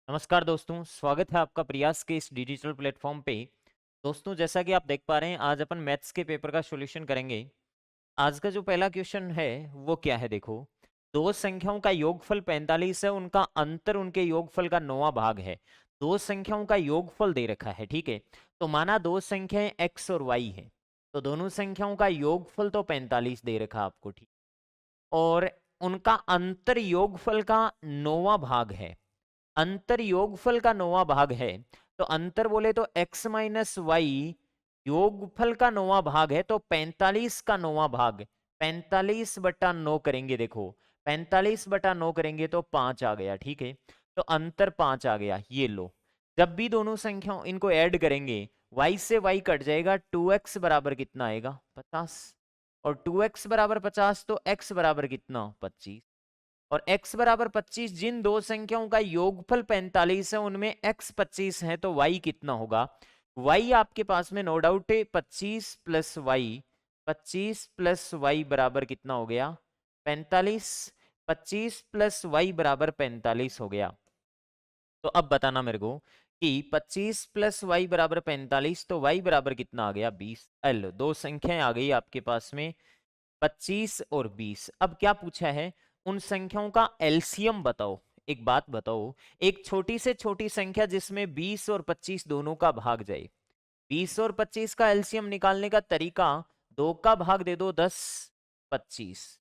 नमस्कार दोस्तों, स्वागत है आपका प्रयास के इस डिजिटल प्लेटफॉर्म पे। दोस्तों, जैसा कि आप देख पा रहे हैं, आज अपन मैथ्स के पेपर का सॉल्यूशन करेंगे। आज का जो पहला क्वेश्चन है वो क्या है, देखो। दो संख्याओं का योगफल 45 है, उनका अंतर उनके योगफल का 9वां भाग है। दो संख्याओं का योगफल दे रखा है, ठीक है। तो माना दो संख्याएं x और y है, तो दोनों संख्याओं का योगफल तो 45 दे रखा आपको, ठीक। और उनका अंतर योगफल का 9वां भाग है। अंतर योगफल का 9वां भाग है, तो अंतर बोले तो x माइनस वाई, योगफल का 9वां भाग है, तो 45 का 9वां भाग 45/9 करेंगे। देखो 45/9 करेंगे तो 5 आ गया, ठीक है। तो अंतर 5 आ गया, ये लो। जब भी दोनों संख्याओं इनको ऐड करेंगे, y से y कट जाएगा, 2x बराबर कितना आएगा 50, और 2x बराबर 50 तो x बराबर कितना 25, और x बराबर 25, जिन दो संख्याओं का योगफल 45 है उनमें x 25 है, तो y कितना होगा। y आपके पास में नो डाउट है 25 प्लस वाई, 25 प्लस वाई बराबर कितना हो गया 45, 25 प्लस वाई बराबर 45 हो गया। तो अब बताना मेरे को कि 25 प्लस वाई बराबर 45, तो y बराबर कितना आ गया 20। एल दो संख्याएं आ गई आपके पास में 25 और 20। अब क्या पूछा है, उन संख्याओं का एलसीएम बताओ। एक बात बताओ, एक छोटी से छोटी संख्या जिसमें 20 और 25 दोनों का भाग जाए, 20 और 25 का एलसीएम निकालने का तरीका, दो का भाग दे दो 10 25,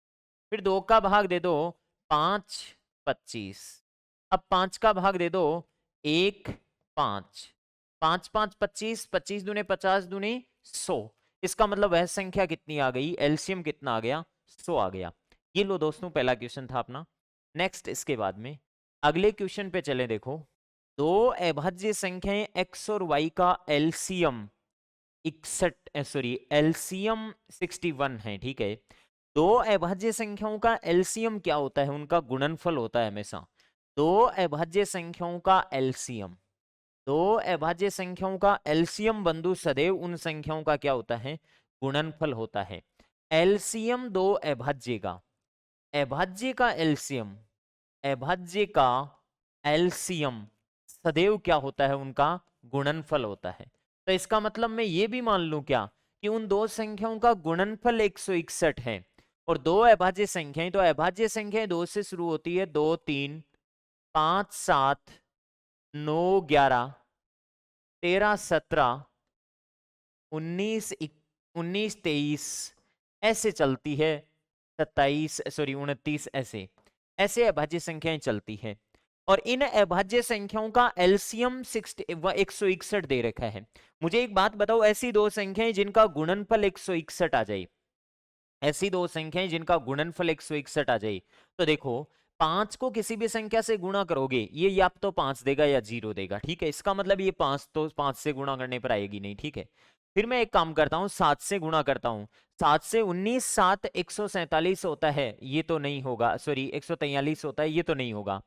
फिर दो का भाग दे दो 5 25, अब 5 का भाग दे दो 1 5, 5 5 25, 25 दूने 50 दूने 100। इसका मतलब वह संख्या कितनी आ गई, एलसीएम कितना आ गया 100 आ गया। ये लो दोस्तों, पहला क्वेश्चन था अपना। नेक्स्ट, इसके बाद में अगले क्वेश्चन पे चले। देखो, दो अभाज्य संख्याएं x और y का एलसीएम 61, सॉरी एलसीएम 61 है, ठीक है। दो अभाज्य संख्याओं का एलसीएम क्या होता है, उनका गुणनफल होता है हमेशा। दो अभाज्य संख्याओं का एलसीएम, दो अभाज्य संख्याओं का एलसीएम बंधु सदैव उन संख्याओं का क्या होता है, गुणनफल होता है। एलसीएम दो अभाज्य का, अभाज्य का एलसीएम, अभाज्य का एलसीएम सदैव क्या होता है, उनका गुणनफल होता है। तो इसका मतलब मैं ये भी मान लूं क्या कि उन दो संख्याओं का गुणनफल 161 है, और दो अभाज्य संख्याएं, तो अभाज्य संख्याएं दो से शुरू होती है, 2 3 5 7 9 11 13 17 19 19 23 ऐसे चलती है, 27 सॉरी 29 ऐसे ऐसे अभाज्य संख्याएं चलती है। और इन अभाज्य संख्याओं का एलसीएम 161 दे रखा है। मुझे एक बात बताओ, ऐसी दो संख्याएं जिनका गुणनफल 161 आ जाए, ऐसी दो संख्याएं जिनका गुणनफल 161 आ जाए, तो देखो 5 को किसी भी संख्या से गुणा करोगे, ये या तो 5 देगा या 0 देगा, ठीक है। इसका मतलब ये 5 तो 5 से गुणा करने पर आएगी नहीं, ठीक है। फिर मैं एक काम करता हूं, 7 से गुणा करता हूं, 7 से 19 7 147 होता है, ये तो नहीं होगा, सॉरी 143 होता है, ये तो नहीं होगा।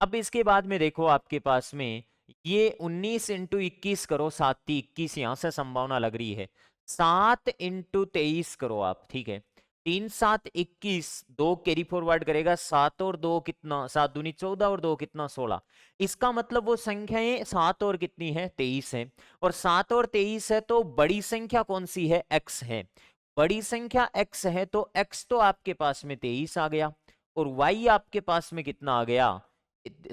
अब इसके बाद में देखो आपके पास में ये 19 इंटू 21 करो, 7 21, यहां से संभावना लग रही है। 7 इंटू 23 करो आप, ठीक है। 3 7 21, 2 कैरी फॉरवर्ड करेगा, 7 और 2 कितना, 7 दूनी 14 और 2 कितना 16। इसका मतलब वो संख्याएं 7 और कितनी है 23 है, और 7 और 23 है, तो बड़ी संख्या कौन सी है, x है। बड़ी संख्या x है, तो x तो आपके पास में 23 आ गया, और y आपके पास में कितना आ गया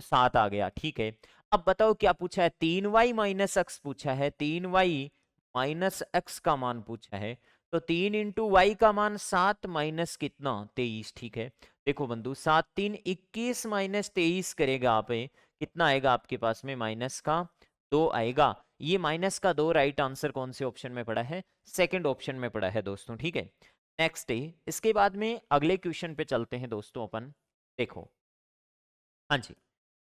7 आ गया, ठीक है। अब बताओ क्या पूछा है, 3y माइनस एक्स पूछा है, 3y माइनस एक्स का मान पूछा है। तो 3 इंटू वाई का मान 7 माइनस कितना 23, ठीक है। देखो बंधु, 7 3 21 माइनस 23 करेगा आप, कितना आएगा आपके पास में, माइनस का 2 आएगा। ये माइनस का 2 राइट आंसर कौन से ऑप्शन में पड़ा है, सेकंड ऑप्शन में पड़ा है दोस्तों, ठीक है। नेक्स्ट है, इसके बाद में अगले क्वेश्चन पे चलते हैं दोस्तों अपन। देखो, हाँ जी,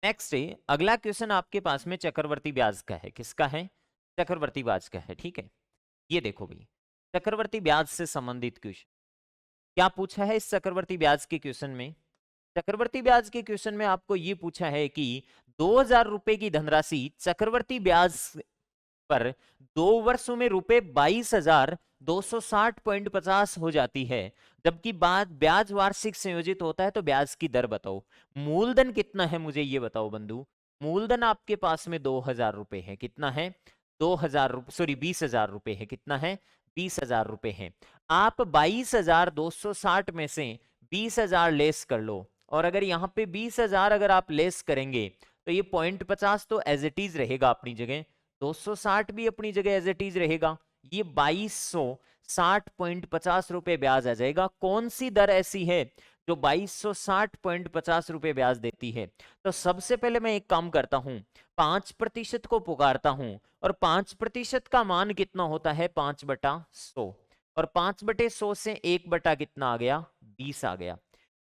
नेक्स्ट है अगला क्वेश्चन आपके पास में चक्रवर्ती ब्याज का है। किसका है, चक्रवर्ती ब्याज का है, ठीक है। ये देखो भाई, चक्रवर्ती ब्याज से संबंधित क्वेश्चन क्या पूछा है इस चक्रवर्ती ब्याज के क्वेश्चन में। चक्रवर्ती ब्याज के क्वेश्चन में आपको ये पूछा है कि 2000 रुपए की धनराशि चक्रवर्ती ब्याज पर 2 वर्षों में रुपए 22,260.50 हो जाती है, जबकि बाद ब्याज वार्षिक संयोजित होता है, तो ब्याज की दर बताओ। मूलधन कितना है मुझे ये बताओ बंधु, मूलधन आपके पास में 2000 रुपए है, कितना है 2000 रुपए, सॉरी 20,000 रुपए है, कितना है 20,000 रुपए है। आप 22,260 में से 20,000 लेस कर लो, और अगर यहाँ पे 20,000 अगर आप लेस करेंगे तो ये 0.50 तो एज इट इज रहेगा अपनी जगह, 260 भी अपनी जगह एज इट इज रहेगा, ये 2260.50 रुपए ब्याज आ जाएगा। कौन सी दर ऐसी है जो 2260.50 रुपए ब्याज देती है? तो सबसे पहले मैं एक काम करता हूं, 5% को पुकारता हूं, और 5% का मान कितना होता है 5/100, और 5/100 से 1 कितना आ गया 20 आ गया।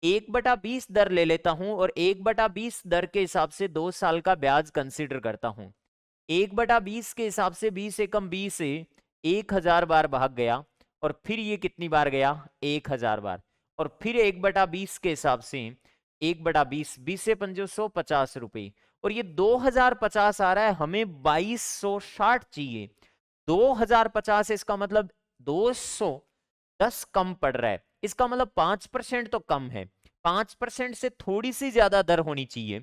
1/20 दर ले लेता हूं, और 1/20 दर के हिसाब से 2 साल का ब्याज कंसीडर करता हूं। 1/20 के हिसाब से 20 एकम 20 से 1000 बार भाग गया, और फिर ये कितनी बार गया 1000 बार, और फिर 1/20 के हिसाब से 1/20, 20 से 550 रुपए, और ये 2050 आ रहा है, हमें 2260 चाहिए। 2050, इसका मतलब 210 कम पड़ रहा है, इसका मतलब 5% तो कम है, 5% से थोड़ी सी ज्यादा दर होनी चाहिए,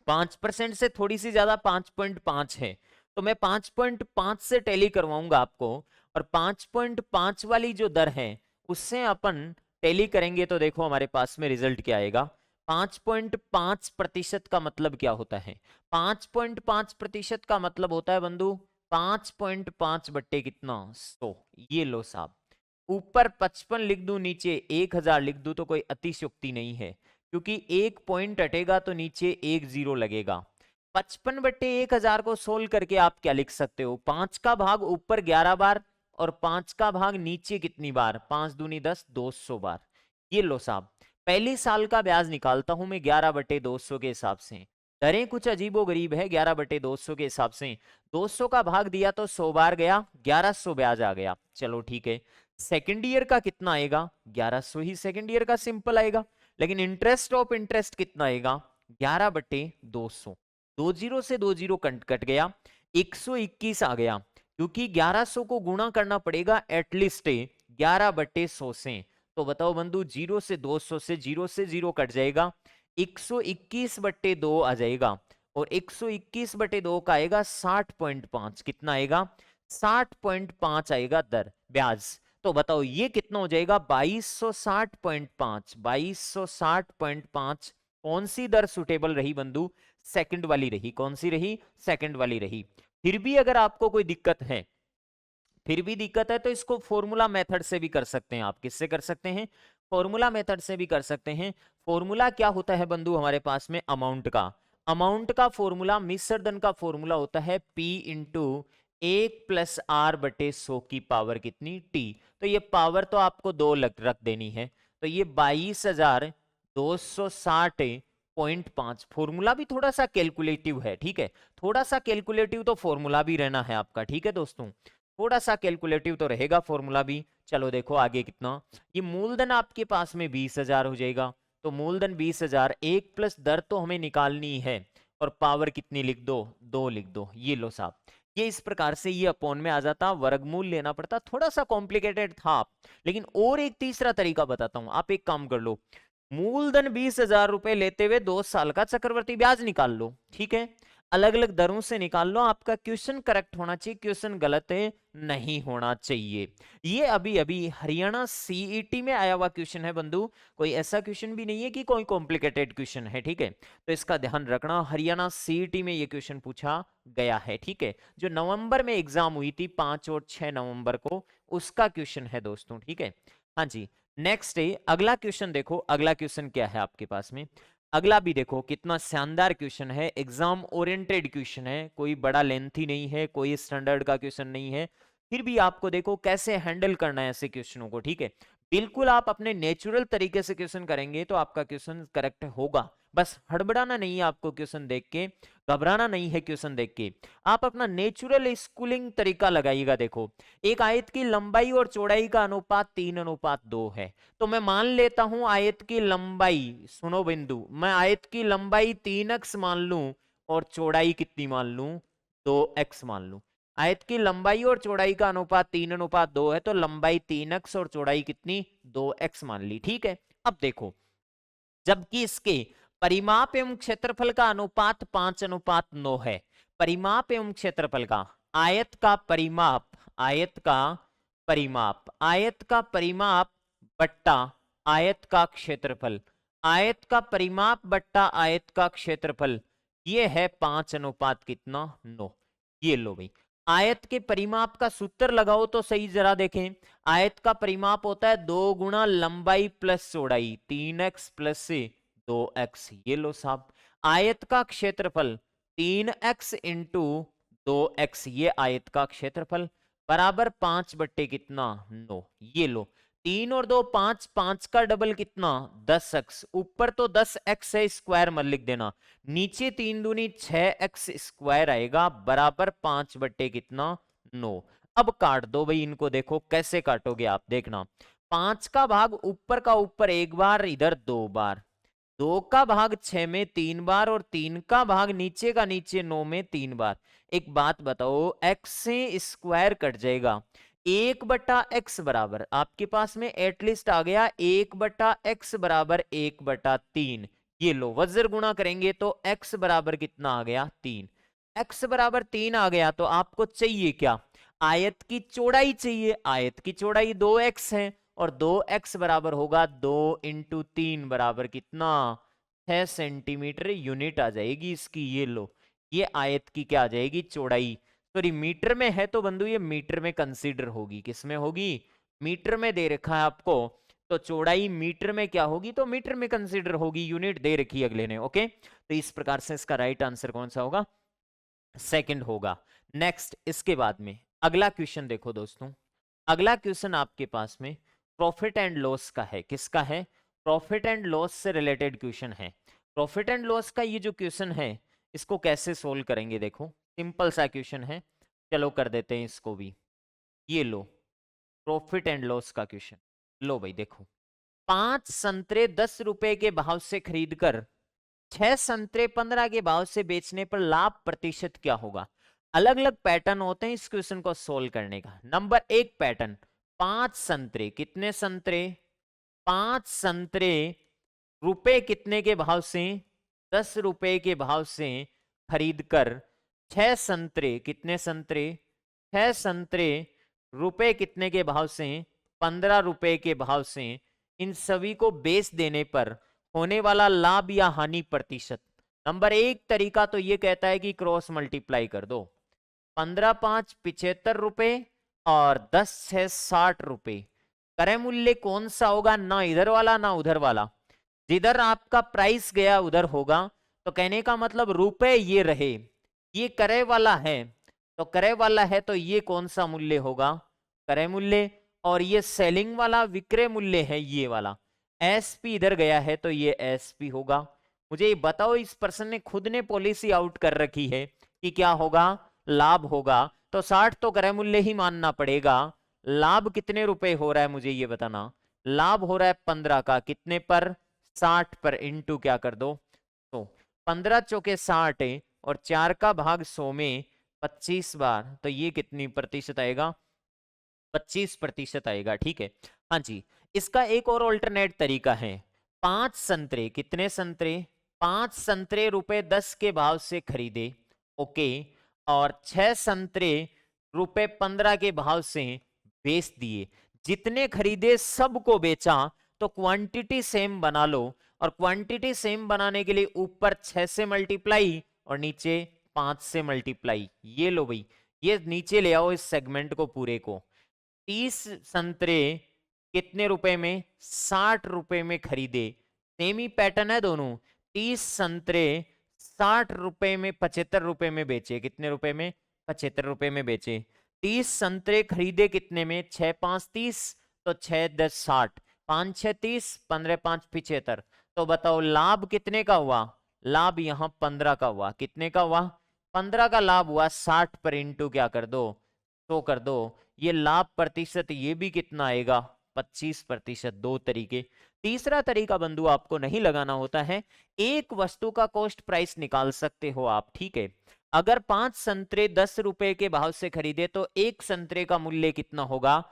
5% से थोड़ी सी ज्यादा 5.5 है, तो मैं 5.5 से टैली करवाऊंगा आपको, और 5.5 वाली जो दर है उससे अपन टैली करेंगे तो देखो हमारे पास में रिजल्ट क्या आएगा। 5.5% का मतलब क्या होता है? 5.5% का मतलब होता है बंधु 5.5 बट्टे कितना 100। ये लो साहब, ऊपर 55 लिख दूं नीचे 1000 लिख दूं तो कोई अतिशयोक्ति नहीं है, क्योंकि एक पॉइंट हटेगा तो नीचे एक जीरो लगेगा। 55/1000 को सोल्व करके आप क्या लिख सकते हो, 5 का भाग ऊपर 11 बार, और 5 का भाग नीचे कितनी बार 5 दूनी 10, 200 बार। ये लो साहब, पहले साल का ब्याज निकालता हूं मैं 11/200 के हिसाब से, दरें कुछ अजीबो गरीब है। 11/200 के हिसाब से 200 का भाग दिया तो 100 बार गया, 1100 ब्याज आ गया। चलो ठीक है, सेकेंड ईयर का कितना आएगा 1100 ही सेकेंड ईयर का सिंपल आएगा, लेकिन इंटरेस्ट ऑफ इंटरेस्ट कितना आएगा 11/200, 2 जीरो से 2 जीरो कट गया, 121 आ गया, क्योंकि 1100 को गुणा करना पड़ेगा एटलीस्ट 11/100 से। तो बताओ बंधु, 0 से 200 से 0 से 0 कट जाएगा, 121/2 आ जाएगा, और 121/2 का आएगा 60.5, कितना आएगा 60.5 आएगा दर ब्याज। तो बताओ ये कितना हो जाएगा 2260.5, 2260.5। कौन सी दर सुटेबल रही बंधु? सेकंड वाली रही। कौन सी रही? सेकंड वाली रही। फिर भी अगर आपको कोई दिक्कत है, फिर भी दिक्कत है, तो इसको फॉर्मूला मेथड से भी कर सकते हैं आप। किससे कर सकते हैं? फॉर्मूला मेथड से भी कर सकते हैं। फॉर्मूला क्या होता है बंधु हमारे पास में? अमाउंट का। अमाउंट का फॉर्मूला, मिश्रधन का फॉर्मूला होता है P इंटू 1+R/100 की पावर कितनी T। तो ये पावर तो आपको 2 रख देनी है, तो ये 22,260.5। फॉर्मूला भी थोड़ा सा कैलकुलेटिव है, ठीक है, थोड़ा सा कैलकुलेटिव तो फॉर्मूला भी रहना है आपका, ठीक है दोस्तों, थोड़ा सा कैलकुलेटिव तो रहेगा फॉर्मूला भी। चलो देखो आगे कितना, ये मूलधन आपके पास में 20,000 हो जाएगा, तो मूलधन 20,000, 1 प्लस दर तो हमें निकालनी है, और पावर कितनी लिख दो 2 लिख दो। ये लो साहब, ये इस प्रकार से ये अपॉन में आ जाता, वर्गमूल लेना पड़ता, थोड़ा सा कॉम्प्लिकेटेड था, लेकिन और एक तीसरा तरीका बताता हूं। आप एक काम कर लो, मूलधन 20,000 रुपए लेते हुए 2 साल का चक्रवर्ती ब्याज निकाल लो, ठीक है, अलग अलग दरों से निकाल लो। आपका क्वेश्चन करेक्ट होना चाहिए, क्वेश्चन गलत है नहीं होना चाहिए। ये अभी अभी हरियाणा सीईटी में आया हुआ क्वेश्चन है बंधु, कोई ऐसा क्वेश्चन भी नहीं है कि कोई कॉम्प्लिकेटेड क्वेश्चन है, ठीक है, तो इसका ध्यान रखना। हरियाणा सीईटी में ये क्वेश्चन पूछा गया है, ठीक है, जो नवंबर में एग्जाम हुई थी 5 और 6 नवंबर को, उसका क्वेश्चन है दोस्तों, ठीक है। हाँ जी, नेक्स्ट है अगला क्वेश्चन। देखो अगला क्वेश्चन क्या है आपके पास में, अगला भी देखो कितना शानदार क्वेश्चन है, एग्जाम ओरिएंटेड क्वेश्चन है, कोई बड़ा लेंथी नहीं है, कोई स्टैंडर्ड का क्वेश्चन नहीं है, फिर भी आपको देखो कैसे हैंडल करना है ऐसे क्वेश्चनों को, ठीक है। बिल्कुल आप अपने नेचुरल तरीके से क्वेश्चन करेंगे तो आपका क्वेश्चन करेक्ट होगा, बस हड़बड़ाना नहीं है आपको क्वेश्चन देख के, घबराना नहीं है क्वेश्चन देख के, आप अपना नेचुरल स्कूलिंग तरीका लगाइएगा। देखो एक आयत की लंबाई और चौड़ाई का अनुपात 3:2 है, तो मैं मान लेता हूं आयत की लंबाई, सुनो बिंदु, मैं आयत की लंबाई 3x मान लूं और चौड़ाई कितनी मान लूं 2x मान लूं। आयत की लंबाई और चौड़ाई का अनुपात 3:2 है, तो लंबाई 3x और चौड़ाई कितनी 2x मान ली, ठीक है। अब देखो जबकि इसके परिमाप एवं क्षेत्रफल का अनुपात 5:9 है। परिमाप एवं क्षेत्रफल का, आयत का परिमाप, आयत का परिमाप, आयत का परिमाप बट्टा आयत का क्षेत्रफल, आयत का परिमाप बट्टा आयत का क्षेत्रफल, ये है 5 कितना 9। ये लो भाई, आयत के परिमाप का सूत्र लगाओ तो सही, जरा देखें। आयत का परिमाप होता है 2 गुणा लंबाई प्लस चौड़ाई, 3x प्लस 2x। ये लो साहब, आयत का क्षेत्रफल 3x इंटू 2x, ये आयत का क्षेत्रफल बराबर 5 बट्टे कितना 9। ये लो, 3 और 2 5, 5 का डबल कितना 10x, ऊपर तो 10x है, स्क्वायर मत लिख देना, नीचे 3 दूनी 6x स्क्वायर आएगा बराबर 5 बट्टे कितना 9। अब काट दो भाई इनको, देखो कैसे काटोगे आप, देखना। 5 का भाग ऊपर का ऊपर एक बार, इधर 2 बार, 2 का भाग 6 में 3 बार, और 3 का भाग नीचे का नीचे 9 में 3 बार। एक बात बताओ, x से स्क्वायर कट जाएगा, 1/x बराबर आपके पास में एटलीस्ट आ गया 1/x बराबर 1/3। ये लो, वज्र गुणा करेंगे तो x बराबर कितना आ गया 3। x बराबर 3 आ गया तो आपको चाहिए क्या, आयत की चौड़ाई चाहिए। आयत की चौड़ाई 2x है, और 2x बराबर होगा 2 इंटू 3 बराबर कितना 6 सेंटीमीटर, यूनिट आ जाएगी इसकी। ये लो, ये आयत की क्या आ जाएगी चौड़ाई, सॉरी मीटर में है तो बंधु ये मीटर में कंसीडर होगी, किसमें होगी, मीटर में दे रखा है आपको, तो चौड़ाई मीटर में क्या होगी, तो मीटर में कंसीडर होगी, यूनिट दे रखी है अगले ने। ओके, तो इस प्रकार से इसका राइट आंसर कौन सा होगा, सेकंड होगा। नेक्स्ट, इसके बाद में अगला क्वेश्चन देखो दोस्तों, अगला क्वेश्चन आपके पास में प्रॉफिट एंड लॉस का है। किसका है, प्रॉफिट एंड लॉस से रिलेटेड क्वेश्चन है। प्रॉफिट एंड लॉस का ये जो क्वेश्चन है, इसको कैसे सोल्व करेंगे, देखो सिंपल सा क्वेश्चन है, चलो कर देते हैं इसको भी। ये लो, प्रॉफिट एंड लॉस का क्वेश्चन, लो भाई देखो, 5 संतरे 10 रुपए के भाव से खरीदकर 6 संतरे 15 के भाव से बेचने पर लाभ प्रतिशत क्या होगा। अलग अलग पैटर्न होते हैं इस क्वेश्चन को सोल्व करने का। नंबर 1 पैटर्न, 5 संतरे, कितने संतरे, 5 संतरे रुपए कितने के भाव से, 10 रुपए के भाव से खरीदकर 6 संतरे, कितने संतरे, 6 संतरे रुपए कितने के भाव से, 15 रुपए के भाव से, इन सभी को बेच देने पर होने वाला लाभ या हानि प्रतिशत। नंबर 1 तरीका तो ये कहता है कि क्रॉस मल्टीप्लाई कर दो, 15 5 75 रुपए और 10 6 60 रुपए। क्रय मूल्य कौन सा होगा, ना इधर वाला ना उधर वाला, जिधर आपका प्राइस गया उधर होगा। तो कहने का मतलब रुपए ये रहे, ये क्रय वाला है, तो क्रय वाला है तो ये कौन सा मूल्य होगा, क्रय मूल्य, और ये सेलिंग वाला विक्रय मूल्य है ये वाला। एसपी इधर गया है तो ये एसपी होगा। मुझे ये बताओ, इस पर्सन ने खुद ने पॉलिसी आउट कर रखी है कि क्या होगा, लाभ होगा, तो 60 तो क्रय मूल्य ही मानना पड़ेगा। लाभ कितने रुपए हो रहा है मुझे ये बताना, लाभ हो रहा है 15 का, कितने पर 60 पर, इंटू क्या कर दो, तो 15 चौके 60 और 4 का भाग 100 में 25 बार, तो ये कितनी प्रतिशत आएगा, 25% आएगा। ठीक है, हाँ जी। इसका एक और ऑल्टरनेट तरीका है, 5 संतरे, कितने संतरे, 5 संतरे रुपए 10 के भाव से खरीदे, ओके, और 6 संतरे रुपए 15 के भाव से बेच दिए। जितने खरीदे सबको बेचा, तो क्वांटिटी सेम बना लो, और क्वांटिटी सेम बनाने के लिए ऊपर 6 से मल्टीप्लाई और नीचे 5 से मल्टीप्लाई। ये लो भाई, ये नीचे ले आओ इस सेगमेंट को पूरे को। 30 संतरे कितने रुपए में, 60 रुपए में खरीदे, सेम ही पैटर्न है दोनों। 30 संतरे 60 रुपए में 75 रुपए में बेचे, कितने रुपए में, 75 रुपए में बेचे। 30 संतरे खरीदे कितने में, 6 5 30, तो 6 10 60, 5 6 30, 15 5 75। तो बताओ लाभ कितने का हुआ, लाभ यहां 15 का हुआ, कितने का हुआ, 15 का लाभ हुआ, 60 पर इंटू क्या कर दो, 100 कर दो। ये लाभ प्रतिशत ये भी कितना आएगा, 25%। दो तरीके। तीसरा तरीका बंधु आपको नहीं लगाना होता है, एक वस्तु का कॉस्ट प्राइस निकाल सकते हो आप। ठीक है, अगर 5 संतरे 10 रुपए के भाव से खरीदे तो एक संतरे का मूल्य कितना होगा,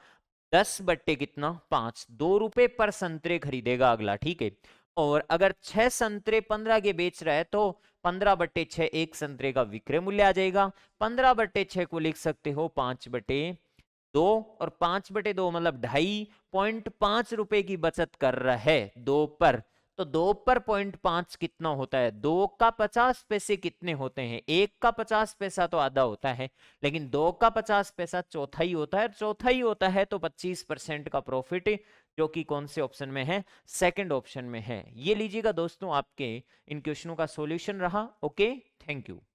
10 बट्टे कितना 5, 2 रुपए पर संतरे खरीदेगा अगला। ठीक है, और अगर 6 संतरे 15 के बेच रहा है तो 15/6 एक संतरे का विक्रय मूल्य आ जाएगा। 15/6 को लिख सकते हो 5/2, और 5/2 मतलब 2.5 रुपए की बचत कर रहा है 2 पर। तो 2 पर 0.5 कितना होता है? 2 का 50 पैसे कितने होते हैं? 1 का 50 पैसा तो आधा होता है, लेकिन 2 का 50 पैसा चौथाई होता है। चौथाई होता है तो 25% का प्रॉफिट, जो कि कौन से ऑप्शन में है? सेकंड ऑप्शन में है। ये लीजिएगा दोस्तों, आपके इन क्वेश्चनों का सॉल्यूशन रहा। Okay, thank you.